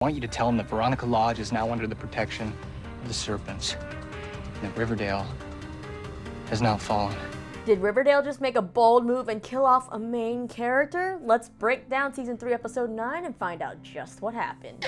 I want you to tell him that Veronica Lodge is now under the protection of the Serpents, and that Riverdale has now fallen. Did Riverdale just make a bold move and kill off a main character? Let's break down Season 3, Episode 9 and find out just what happened.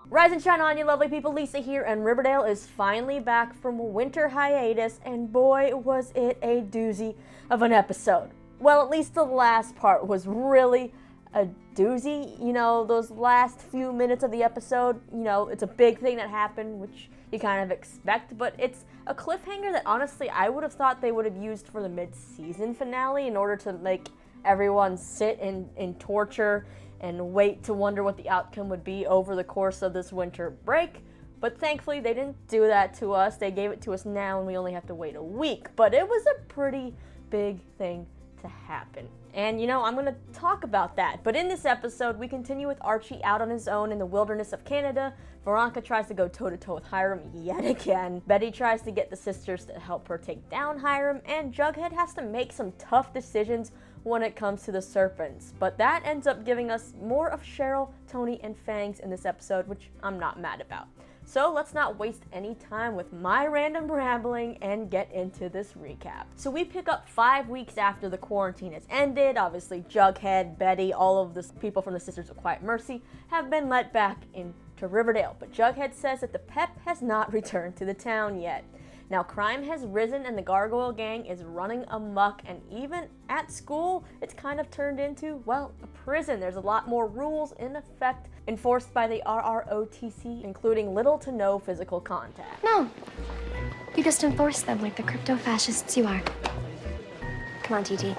Rise and shine on, you lovely people. Lisa here, and Riverdale is finally back from winter hiatus, and boy, was it a doozy of an episode. Well, at least the last part was really a doozy. You know, those last few minutes of the episode, you know, it's a big thing that happened, which you kind of expect, but it's a cliffhanger that honestly I would have thought they would have used for the mid-season finale in order to make everyone sit in torture and wait to wonder what the outcome would be over the course of this winter break. But thankfully, they didn't do that to us. They gave it to us now, and we only have to wait a week. But it was a pretty big thing to happen. And, you know, I'm going to talk about that. But in this episode, we continue with Archie out on his own in the wilderness of Canada. Veronica tries to go toe-to-toe with Hiram yet again. Betty tries to get the sisters to help her take down Hiram. And Jughead has to make some tough decisions when it comes to the Serpents. But that ends up giving us more of Cheryl, Tony, and Fangs in this episode, which I'm not mad about. So let's not waste any time with my random rambling and get into this recap. So we pick up 5 weeks after the quarantine has ended. Obviously, Jughead, Betty, all of the people from the Sisters of Quiet Mercy have been let back into Riverdale. But Jughead says that the pep has not returned to the town yet. Now, crime has risen and the Gargoyle Gang is running amok, and even at school, it's kind of turned into, well, a prison. There's a lot more rules in effect enforced by the RROTC, including little to no physical contact. No, you just enforce them like the crypto-fascists you are. Come on, TT.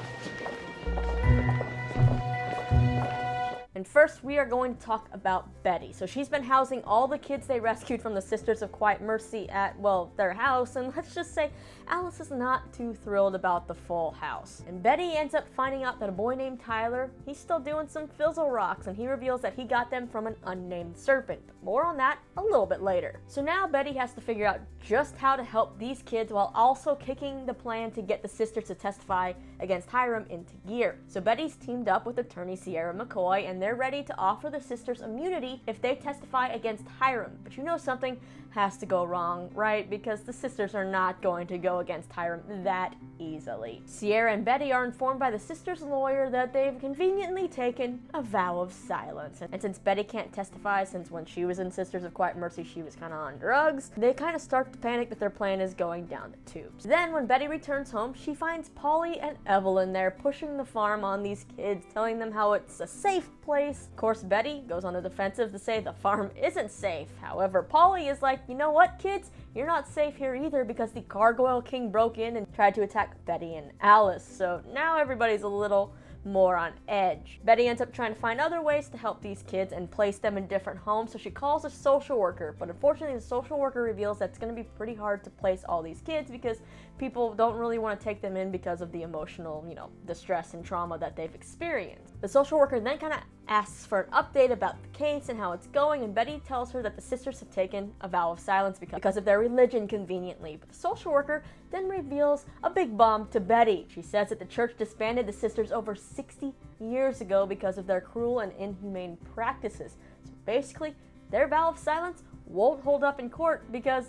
And first, we are going to talk about Betty. So she's been housing all the kids they rescued from the Sisters of Quiet Mercy at, well, their house. And let's just say Alice is not too thrilled about the full house. And Betty ends up finding out that a boy named Tyler, he's still doing some fizzle rocks. And he reveals that he got them from an unnamed serpent. But more on that a little bit later. So now Betty has to figure out just how to help these kids while also kicking the plan to get the sisters to testify against Hiram into gear. So Betty's teamed up with attorney Sierra McCoy, and they're ready to offer the sisters immunity if they testify against Hiram. But you know something has to go wrong, right? Because the sisters are not going to go against Hiram that easily. Sierra and Betty are informed by the sisters' lawyer that they've conveniently taken a vow of silence. And since Betty can't testify, since when she was in Sisters of Quiet Mercy she was kind of on drugs, they kind of start to panic that their plan is going down the tubes. Then when Betty returns home, she finds Polly and Evelyn there pushing the farm on these kids, telling them how it's a safe place. Of course, Betty goes on the defensive to say the farm isn't safe. However, Polly is like, you know what, kids? You're not safe here either because the Gargoyle King broke in and tried to attack Betty and Alice. So now everybody's a little more on edge. Betty ends up trying to find other ways to help these kids and place them in different homes, so she calls a social worker, but unfortunately the social worker reveals that it's going to be pretty hard to place all these kids because people don't really want to take them in because of the emotional, you know, distress and trauma that they've experienced. The social worker then kind of asks for an update about the case and how it's going, and Betty tells her that the sisters have taken a vow of silence because of their religion conveniently. But the social worker then reveals a big bomb to Betty. She says that the church disbanded the sisters over 60 years ago because of their cruel and inhumane practices. So basically, their vow of silence won't hold up in court because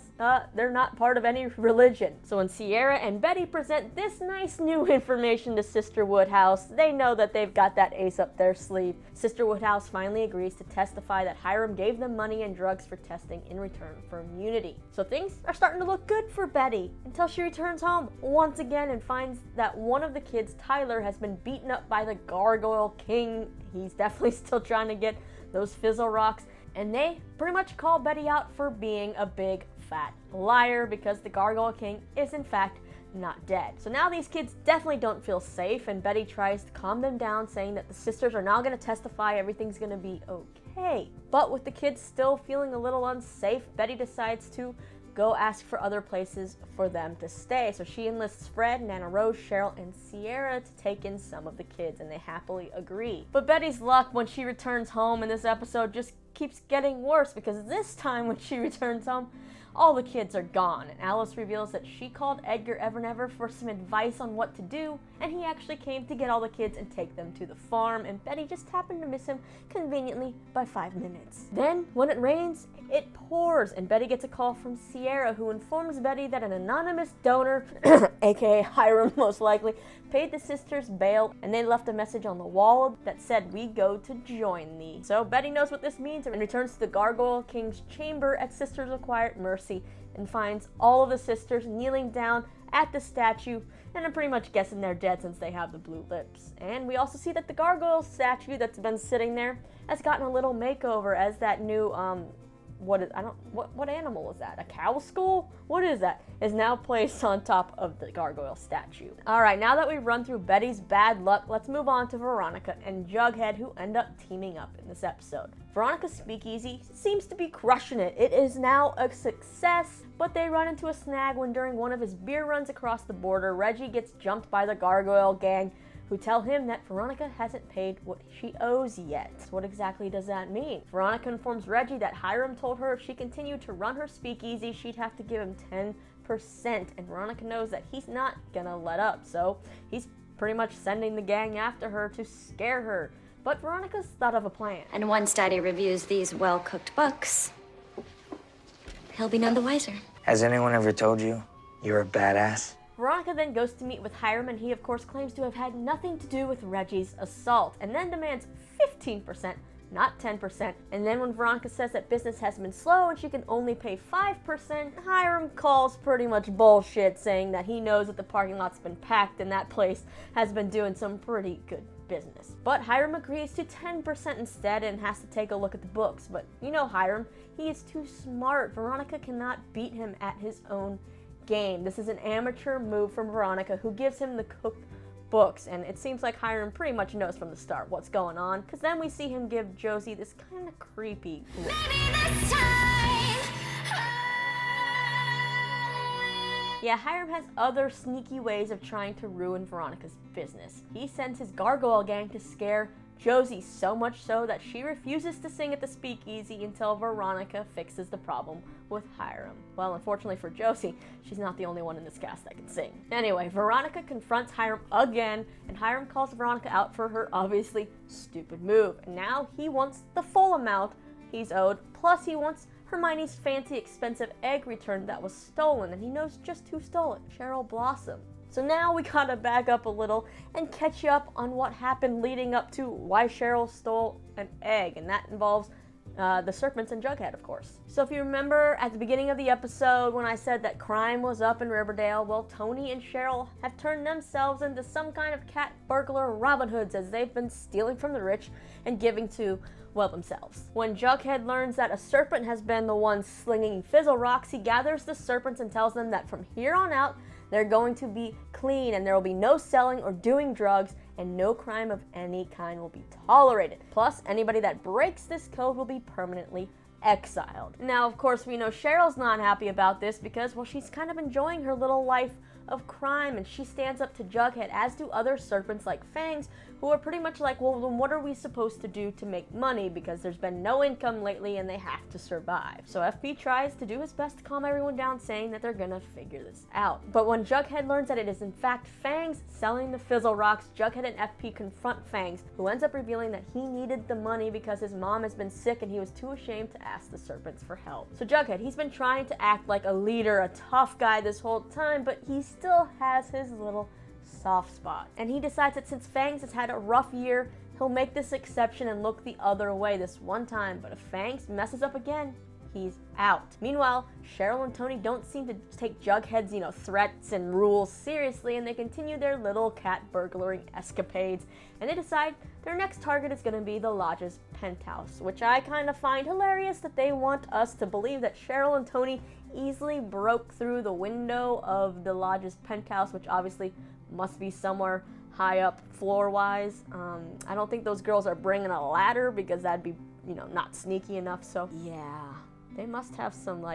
they're not part of any religion. So when Sierra and Betty present this nice new information to Sister Woodhouse, they know that they've got that ace up their sleeve. Sister Woodhouse finally agrees to testify that Hiram gave them money and drugs for testing in return for immunity. So things are starting to look good for Betty until she returns home once again and finds that one of the kids, Tyler, has been beaten up by the Gargoyle King. He's definitely still trying to get those fizzle rocks. And they pretty much call Betty out for being a big fat liar because the Gargoyle King is in fact not dead. So now these kids definitely don't feel safe, and Betty tries to calm them down, saying that the sisters are now going to testify, everything's going to be okay. But with the kids still feeling a little unsafe, Betty decides to go ask for other places for them to stay. So she enlists Fred, Nana Rose, Cheryl, and Sierra to take in some of the kids, and they happily agree. But Betty's luck when she returns home in this episode just keeps getting worse because this time when she returns home, all the kids are gone, and Alice reveals that she called Edgar Evernever for some advice on what to do, and he actually came to get all the kids and take them to the farm, and Betty just happened to miss him conveniently by 5 minutes. Then, when it rains, it pours, and Betty gets a call from Sierra, who informs Betty that an anonymous donor, aka Hiram most likely, paid the sisters bail, and they left a message on the wall that said, "We go to join thee." So Betty knows what this means and returns to the Gargoyle King's chamber at Sisters of Quiet Mercy and finds all of the sisters kneeling down at the statue, and I'm pretty much guessing they're dead since they have the blue lips. And we also see that the gargoyle statue that's been sitting there has gotten a little makeover as that new what animal is that? A cow skull? What is that? Is now placed on top of the gargoyle statue. Alright, now that we've run through Betty's bad luck, let's move on to Veronica and Jughead, who end up teaming up in this episode. Veronica's speakeasy seems to be crushing it. It is now a success, but they run into a snag when during one of his beer runs across the border, Reggie gets jumped by the gargoyle gang, who tell him that Veronica hasn't paid what she owes yet. What exactly does that mean? Veronica informs Reggie that Hiram told her if she continued to run her speakeasy, she'd have to give him 10%, and Veronica knows that he's not gonna let up, so he's pretty much sending the gang after her to scare her. But Veronica's thought of a plan. And once Daddy reviews these well-cooked books, he'll be none the wiser. Has anyone ever told you you're a badass? Veronica then goes to meet with Hiram, and he of course claims to have had nothing to do with Reggie's assault, and then demands 15%, not 10%. And then when Veronica says that business has been slow and she can only pay 5%, Hiram calls pretty much bullshit, saying that he knows that the parking lot's been packed and that place has been doing some pretty good business. But Hiram agrees to 10% instead and has to take a look at the books. But you know Hiram, he is too smart. Veronica cannot beat him at his own game. This is an amateur move from Veronica, who gives him the cooked books, and it seems like Hiram pretty much knows from the start what's going on, because then we see him give Josie this kind of creepy look. Yeah, Hiram has other sneaky ways of trying to ruin Veronica's business. He sends his gargoyle gang to scare Josie, so much so that she refuses to sing at the speakeasy until Veronica fixes the problem with Hiram. Well, unfortunately for Josie, she's not the only one in this cast that can sing. Anyway, Veronica confronts Hiram again, and Hiram calls Veronica out for her obviously stupid move. And now he wants the full amount he's owed, plus he wants Hermione's fancy expensive egg returned that was stolen, and he knows just who stole it, Cheryl Blossom. So now we gotta back up a little and catch you up on what happened leading up to why Cheryl stole an egg, and that involves the Serpents and Jughead, of course. So if you remember at the beginning of the episode when I said that crime was up in Riverdale, well, Tony and Cheryl have turned themselves into some kind of cat burglar Robin Hoods, as they've been stealing from the rich and giving to, well, themselves. When Jughead learns that a serpent has been the one slinging fizzle rocks, he gathers the serpents and tells them that from here on out, they're going to be clean, and there will be no selling or doing drugs, and no crime of any kind will be tolerated. Plus, anybody that breaks this code will be permanently exiled. Now, of course, we know Cheryl's not happy about this because, well, she's kind of enjoying her little life of crime, and she stands up to Jughead, as do other serpents like Fangs, who are pretty much like, well, then what are we supposed to do to make money, because there's been no income lately and they have to survive. So FP tries to do his best to calm everyone down, saying that they're gonna figure this out. But when Jughead learns that it is in fact Fangs selling the fizzle rocks, Jughead and FP confront Fangs, who ends up revealing that he needed the money because his mom has been sick and he was too ashamed to ask the serpents for help. So Jughead, he's been trying to act like a leader, a tough guy this whole time, but he still has his little soft spot. And he decides that since Fangs has had a rough year, he'll make this exception and look the other way this one time. But if Fangs messes up again, he's out. Meanwhile, Cheryl and Tony don't seem to take Jughead's, threats and rules seriously, and they continue their little cat burglaring escapades, and they decide their next target is going to be the lodge's penthouse, which I kind of find hilarious that they want us to believe that Cheryl and Tony easily broke through the window of the lodge's penthouse, which obviously must be somewhere high up floor-wise. I don't think those girls are bringing a ladder because that'd be, not sneaky enough, so yeah. They must have some,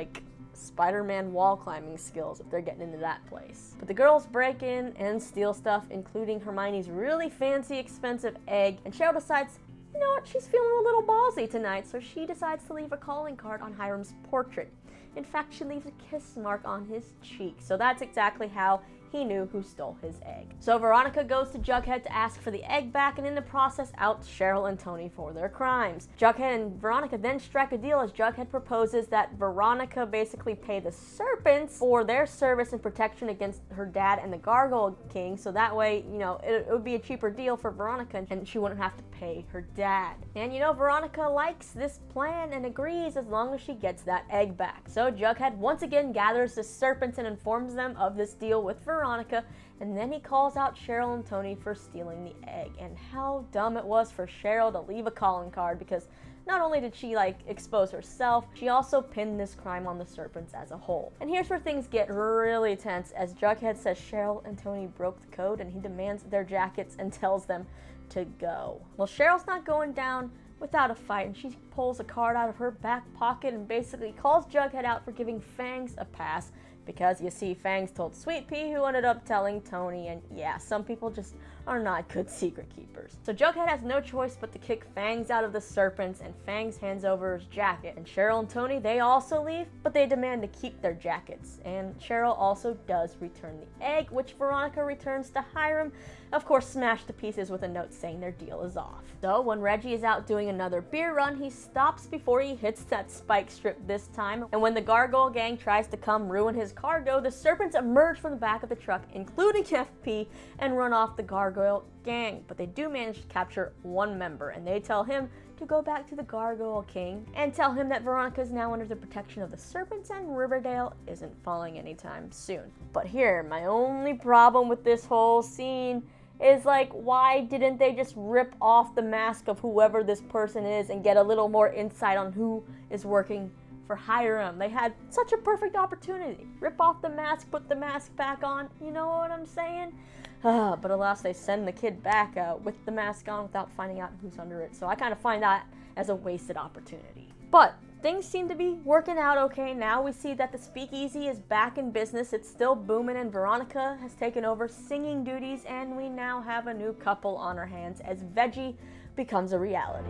Spider-Man wall climbing skills if they're getting into that place. But the girls break in and steal stuff, including Hermione's really fancy, expensive egg, and Cheryl decides you know what, she's feeling a little ballsy tonight, so she decides to leave a calling card on Hiram's portrait. In fact, she leaves a kiss mark on his cheek, so that's exactly how he knew who stole his egg. So Veronica goes to Jughead to ask for the egg back, and in the process outs Cheryl and Tony for their crimes. Jughead and Veronica then strike a deal as Jughead proposes that Veronica basically pay the Serpents for their service and protection against her dad and the Gargoyle King, so that way, you know, it would be a cheaper deal for Veronica and she wouldn't have to pay her dad. And you know, Veronica likes this plan and agrees as long as she gets that egg back. So Jughead once again gathers the Serpents and informs them of this deal with Veronica, and then he calls out Cheryl and Tony for stealing the egg. And how dumb it was for Cheryl to leave a calling card, because not only did she expose herself, she also pinned this crime on the Serpents as a whole. And here's where things get really tense, as Jughead says Cheryl and Tony broke the code and he demands their jackets and tells them to go. Well, Cheryl's not going down without a fight, and she pulls a card out of her back pocket and basically calls Jughead out for giving Fangs a pass, because you see, Fangs told Sweet Pea, who ended up telling Tony, and yeah, some people just are not good secret keepers. So Jughead has no choice but to kick Fangs out of the Serpents, and Fangs hands over his jacket. And Cheryl and Tony, they also leave, but they demand to keep their jackets. And Cheryl also does return the egg, which Veronica returns to Hiram, of course smashed to pieces with a note saying their deal is off. So when Reggie is out doing another beer run, he stops before he hits that spike strip this time, and when the Gargoyle gang tries to come ruin his cargo, the Serpents emerge from the back of the truck, including FP, and run off the Gargoyle gang. But they do manage to capture one member, and they tell him to go back to the Gargoyle King and tell him that Veronica is now under the protection of the Serpents and Riverdale isn't falling anytime soon. But here, my only problem with this whole scene is why didn't they just rip off the mask of whoever this person is and get a little more insight on who is working for Hiram? They had such a perfect opportunity. Rip off the mask, put the mask back on, you know what I'm saying? But alas, they send the kid back with the mask on without finding out who's under it. So I kind of find that as a wasted opportunity. But things seem to be working out okay now. We see that the speakeasy is back in business. It's still booming, and Veronica has taken over singing duties, and we now have a new couple on our hands as Veggie becomes a reality.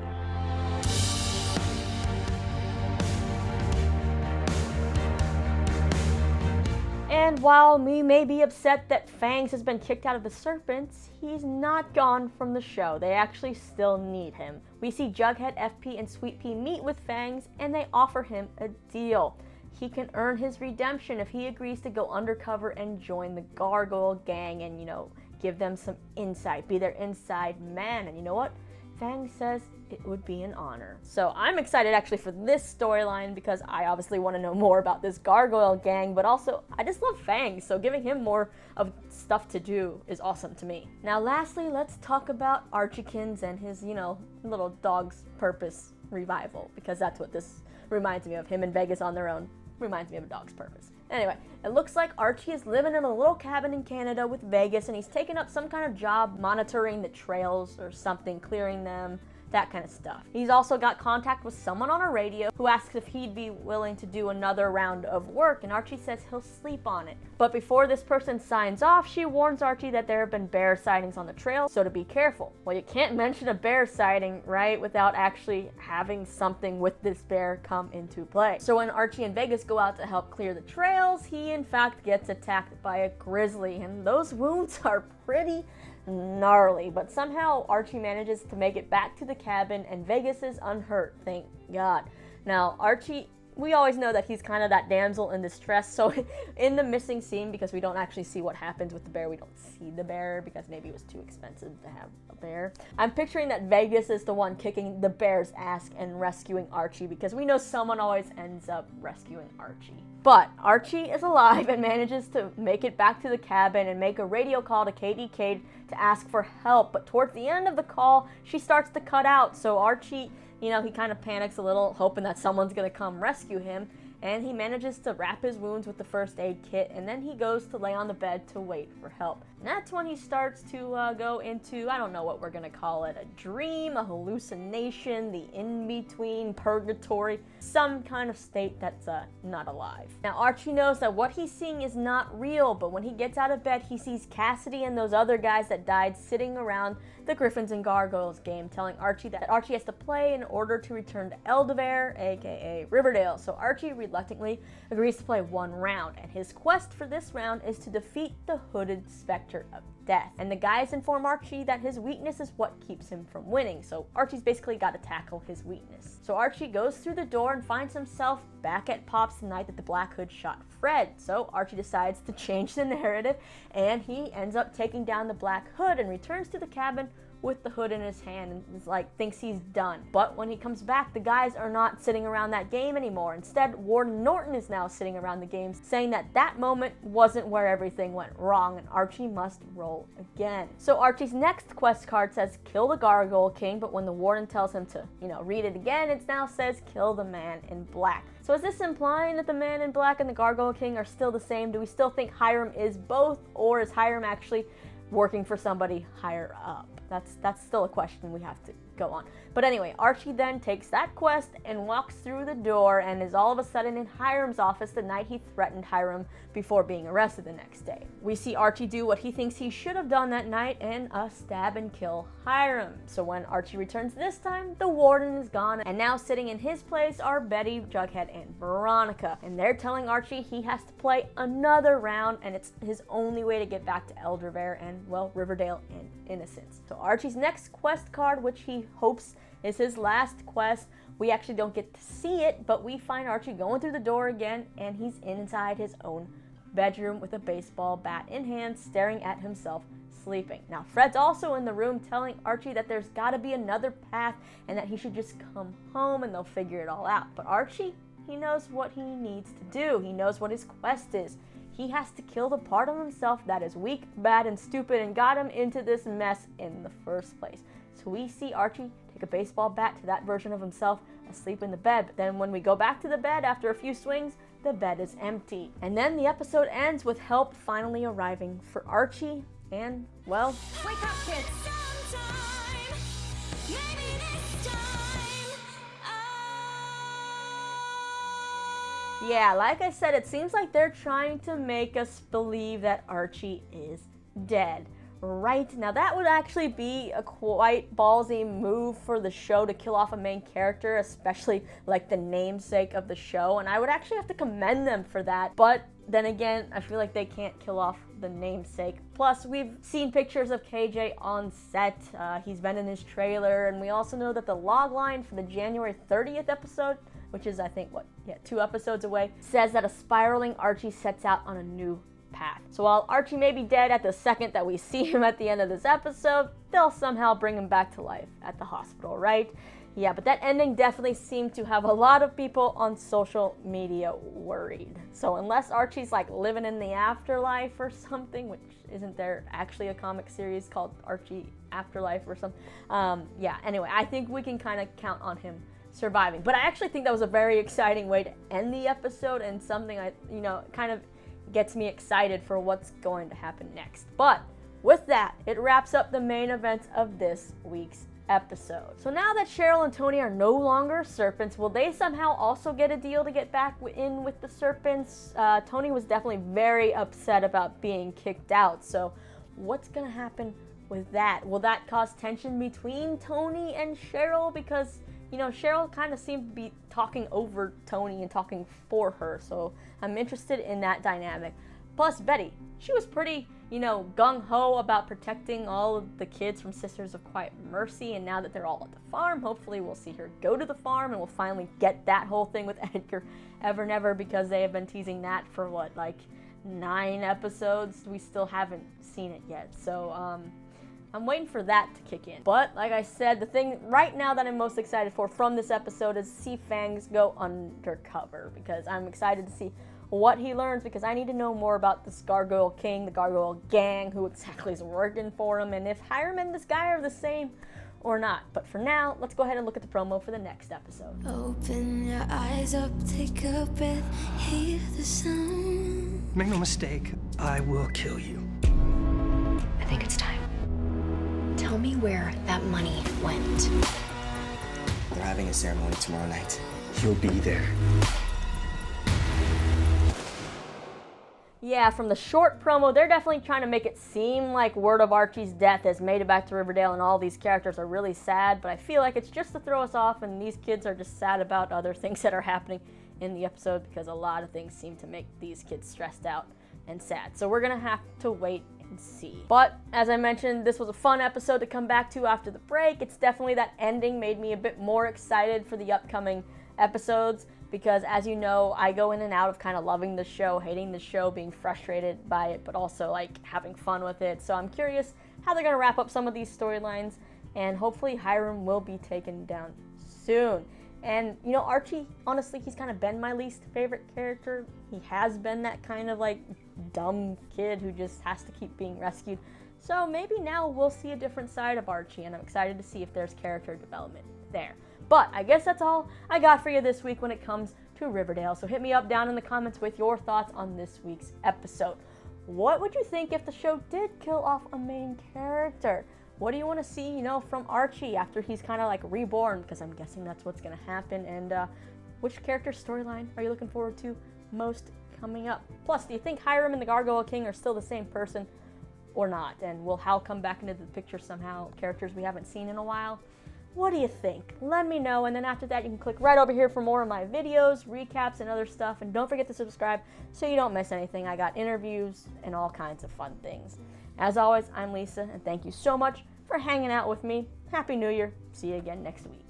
And while we may be upset that Fangs has been kicked out of the Serpents, he's not gone from the show. They actually still need him. We see Jughead, FP, and Sweet Pea meet with Fangs, and they offer him a deal. He can earn his redemption if he agrees to go undercover and join the Gargoyle gang and, you know, give them some insight, be their inside man. And you know what? Fangs says it would be an honor. So I'm excited actually for this storyline, because I obviously want to know more about this Gargoyle gang, but also I just love Fangs, so giving him more of stuff to do is awesome to me. Now lastly, let's talk about Archiekins and his, you know, little dog's purpose revival, because that's what this reminds me of. Him and Vegas on their own reminds me of a dog's purpose. Anyway, it looks like Archie is living in a little cabin in Canada with Vegas, and he's taken up some kind of job monitoring the trails or something, clearing them, that kind of stuff. He's also got contact with someone on a radio who asks if he'd be willing to do another round of work, and Archie says he'll sleep on it. But before this person signs off, she warns Archie that there have been bear sightings on the trail, so to be careful. Well, you can't mention a bear sighting, right, without actually having something with this bear come into play. So when Archie and Vegas go out to help clear the trails, he in fact gets attacked by a grizzly, and those wounds are pretty gnarly, but somehow Archie manages to make it back to the cabin and Vegas is unhurt, thank God. Now Archie, we always know that he's kind of that damsel in distress, so in the missing scene, because we don't actually see what happens with the bear, we don't see the bear because maybe it was too expensive to have a bear. I'm picturing that Vegas is the one kicking the bear's ass and rescuing Archie, because we know someone always ends up rescuing Archie. But Archie is alive and manages to make it back to the cabin and make a radio call to Katie Cade to ask for help. But towards the end of the call, she starts to cut out. So Archie, you know, he kind of panics a little, hoping that someone's going to come rescue him. And he manages to wrap his wounds with the first aid kit, and then he goes to lay on the bed to wait for help. And that's when he starts to go into, I don't know what we're gonna call it, a dream, a hallucination, the in-between, purgatory, some kind of state that's not alive. Now Archie knows that what he's seeing is not real, but when he gets out of bed, he sees Cassidy and those other guys that died sitting around the Griffins and Gargoyles game, telling Archie that Archie has to play in order to return to Eldervale, aka Riverdale. So Archie reluctantly agrees to play one round, and his quest for this round is to defeat the hooded specter of death. And the guys inform Archie that his weakness is what keeps him from winning, so Archie's basically got to tackle his weakness. So Archie goes through the door and finds himself back at Pop's the night that the Black Hood shot Fred. So Archie decides to change the narrative, and he ends up taking down the Black Hood and returns to the cabin with the hood in his hand and is like, thinks he's done. But when he comes back, the guys are not sitting around that game anymore. Instead, Warden Norton is now sitting around the games, saying that that moment wasn't where everything went wrong and Archie must roll again. So Archie's next quest card says kill the Gargoyle King, but when the warden tells him to, read it again, it now says kill the Man in Black. So is this implying that the Man in Black and the Gargoyle King are still the same? Do we still think Hiram is both, or is Hiram actually working for somebody higher up? That's still a question we have to go on. But anyway, Archie then takes that quest and walks through the door and is all of a sudden in Hiram's office the night he threatened Hiram before being arrested the next day. We see Archie do what he thinks he should have done that night and stab and kill Hiram. So when Archie returns this time, the warden is gone, and now sitting in his place are Betty, Jughead, and Veronica. And they're telling Archie he has to play another round, and it's his only way to get back to Eldervale and, well, Riverdale and Innocence. So Archie's next quest card, which he hopes is his last quest, we actually don't get to see it, but we find Archie going through the door again, and he's inside his own bedroom with a baseball bat in hand, staring at himself sleeping. Now Fred's also in the room telling Archie that there's got to be another path and that he should just come home and they'll figure it all out. But Archie, he knows what he needs to do. He knows what his quest is. He has to kill the part of himself that is weak, bad, and stupid and got him into this mess in the first place. So we see Archie take a baseball bat to that version of himself asleep in the bed. But then when we go back to the bed after a few swings, the bed is empty. And then the episode ends with help finally arriving for Archie and, well, wake up, kids. Sometime, maybe this time. Yeah, like I said, it seems like they're trying to make us believe that Archie is dead. Right, now that would actually be a quite ballsy move for the show to kill off a main character, especially like the namesake of the show, and I would actually have to commend them for that. But then again, I feel like they can't kill off the namesake. Plus, we've seen pictures of KJ on set. He's been in his trailer, and we also know that the log line for the January 30th episode, which is, I think, 2 episodes away, says that a spiraling Archie sets out on a new path. So while Archie may be dead at the second that we see him at the end of this episode, they'll somehow bring him back to life at the hospital, right? Yeah, but that ending definitely seemed to have a lot of people on social media worried. So unless Archie's like living in the afterlife or something, which isn't there actually a comic series called Archie Afterlife or something? Yeah, anyway, I think we can kind of count on him surviving. But I actually think that was a very exciting way to end the episode, and something kind of gets me excited for what's going to happen next. But with that, it wraps up the main events of this week's episode. So now that Cheryl and Tony are no longer Serpents, will they somehow also get a deal to get back in with the Serpents? Tony was definitely very upset about being kicked out. So what's gonna happen with that? Will that cause tension between Tony and Cheryl? Because Cheryl kind of seemed to be talking over Tony and talking for her, so I'm interested in that dynamic. Plus, Betty, she was pretty, gung-ho about protecting all of the kids from Sisters of Quiet Mercy, and now that they're all at the farm, hopefully we'll see her go to the farm and we'll finally get that whole thing with Edgar Evernever, because they have been teasing that for, 9 episodes? We still haven't seen it yet, so, I'm waiting for that to kick in. But, like I said, the thing right now that I'm most excited for from this episode is to see Fangs go undercover, because I'm excited to see what he learns, because I need to know more about this Gargoyle King, the Gargoyle Gang, who exactly is working for him, and if Hiram and this guy are the same or not. But for now, let's go ahead and look at the promo for the next episode. Open your eyes up, take a breath, hear the sound. Make no mistake, I will kill you. think it's time. Tell me where that money went. They're having a ceremony tomorrow night. You'll be there. Yeah, from the short promo, they're definitely trying to make it seem like word of Archie's death has made it back to Riverdale and all these characters are really sad, but I feel like it's just to throw us off and these kids are just sad about other things that are happening in the episode because a lot of things seem to make these kids stressed out and sad. So we're gonna have to wait and see. But as I mentioned, this was a fun episode to come back to after the break. It's definitely that ending made me a bit more excited for the upcoming episodes because, as you know, I go in and out of kind of loving the show, hating the show, being frustrated by it, but also like having fun with it. So I'm curious how they're gonna wrap up some of these storylines, and hopefully Hiram will be taken down soon. And, you know, Archie, honestly, he's kind of been my least favorite character. He has been that kind of, like, dumb kid who just has to keep being rescued. So maybe now we'll see a different side of Archie, and I'm excited to see if there's character development there. But I guess that's all I got for you this week when it comes to Riverdale. So hit me up down in the comments with your thoughts on this week's episode. What would you think if the show did kill off a main character? What do you want to see, you know, from Archie after he's kind of like reborn? Because I'm guessing that's what's going to happen. And which character storyline are you looking forward to most coming up? Plus, do you think Hiram and the Gargoyle King are still the same person or not? And will Hal come back into the picture somehow? Characters we haven't seen in a while? What do you think? Let me know. And then after that, you can click right over here for more of my videos, recaps, and other stuff. And don't forget to subscribe so you don't miss anything. I got interviews and all kinds of fun things. As always, I'm Lisa, and thank you so much for hanging out with me. Happy New Year. See you again next week.